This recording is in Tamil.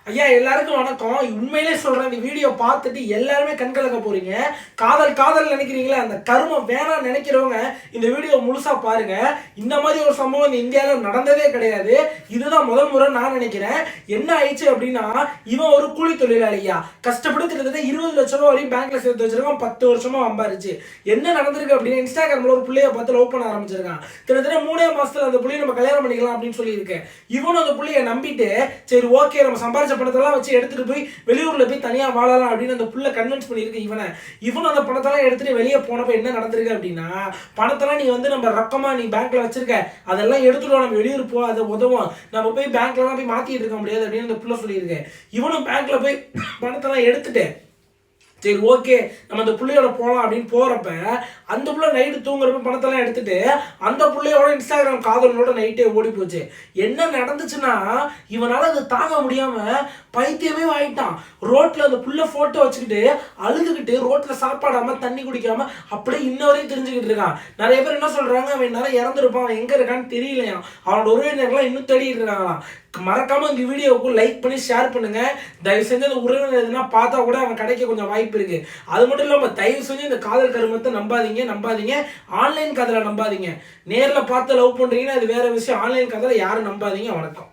ஐயா எல்லாருக்கும் வணக்கம். உண்மையிலே சொல்றேன், இந்த வீடியோ பார்த்துட்டு எல்லாருமே கண்கலக்க போறீங்க. காதல் காதல் நினைக்கிறீங்களா, அந்த கருமம் வேணாம் நினைக்கிறவங்க இந்த வீடியோ முழுசா பாருங்க. இந்த மாதிரி ஒரு சம்பவம் இந்த இந்தியாவில் நடந்ததே கிடையாது. இதுதான் முதல் முறை நான் நினைக்கிறேன். என்ன ஆயிடுச்சு அப்படின்னா, இவன் ஒரு கூலி தொழிலாளியா கஷ்டப்பட்டு கிட்டத்தட்ட 20 லட்சம் ரூபாய் வரையும் பேங்க்ல சேர்த்து வச்சிருக்கான். 10 வருஷமா வம்பாரிச்சு. என்ன நடந்திருக்கு அப்படின்னா, இன்ஸ்டாகிராம்ல ஒரு பிள்ளைய பார்த்து லவ் பண்ண ஆரம்பிச்சிருக்கான். கிட்டத்தட்ட 3 மாசத்துல அந்த பிள்ளைய நம்ம கல்யாணம் பண்ணிக்கலாம் அப்படின்னு சொல்லியிருக்கேன். இவனும் அந்த பிள்ளைய நம்பிட்டு சரி ஓகே நம்ம சம்பாரிச்ச பணத்தெல்லாம் வச்சு எடுத்துட்டு போய் வெளியூர்ல போய் தனியா வாழலாம் அப்படின்னு அந்த புள்ள கன்வின்ஸ் பண்ணிருக்கு இவனும் அந்த பணத்தெல்லாம் எடுத்துட்டு வெளியே போனப்ப என்ன நடந்திருக்கு அப்படின்னா, பணத்தெல்லாம் நீ வந்து நம்ம ரொக்கமா நீ பேங்க்ல வச்சிருக்க, அதெல்லாம் எடுத்துட்டு நம்ம வெளியூர் போ, அதை உதவும், நம்ம போய் பேங்க்லாம் போய் மாத்திட்டு இருக்க முடியாது அப்படின்னு அந்த புள்ள சொல்லியிருக்கேன். இவனும் பேங்க்ல போய் பணத்தெல்லாம் எடுத்துட்டு சரி ஓகே நம்ம அந்த பிள்ளையோட போகலாம் அப்படின்னு போறப்ப அந்த பிள்ளை நைட்டு தூங்குறப்ப பணத்தெல்லாம் எடுத்துட்டு அந்த பிள்ளையோட இன்ஸ்டாகிராம் காதலோட நைட்டே ஓடி போச்சு. என்ன நடந்துச்சுன்னா, இவனால அது தாங்க முடியாம பைத்தியமே ஆயிட்டான். ரோட்ல அந்த புள்ள போட்டோ வச்சுக்கிட்டு அழுதுகிட்டு ரோட்ல சாப்பாடாம தண்ணி குடிக்காம அப்படியே இன்ன வரையும் தெரிஞ்சுக்கிட்டு இருக்கான். நிறைய பேர் என்ன சொல்றாங்க, அவன் நிறைய இறந்துருப்பான், அவன் எங்க இருக்கான்னு தெரியலையா, அவனோட உறவினர்கள்லாம் இன்னும் தேடிட்டு இருக்காங்களாம். மறக்காம இந்த வீடியோவுக்கு லைக் பண்ணி ஷேர் பண்ணுங்க. தயவு செஞ்சு அந்த உறவினர் எதுனா பார்த்தா கூட அவன் கிடைக்க கொஞ்சம் வாய்ப்பு இருக்கு. அது மட்டும் இல்லாம தயவு செஞ்சு இந்த காதல் கருமத்தை நம்பாதீங்க. ஆன்லைன் காதலை நம்பாதீங்க. நேரில் பார்த்து லவ் பண்றீங்கன்னா அது வேற விஷயம். ஆன்லைன் காதலை யாரும் நம்பாதீங்க. வணக்கம்.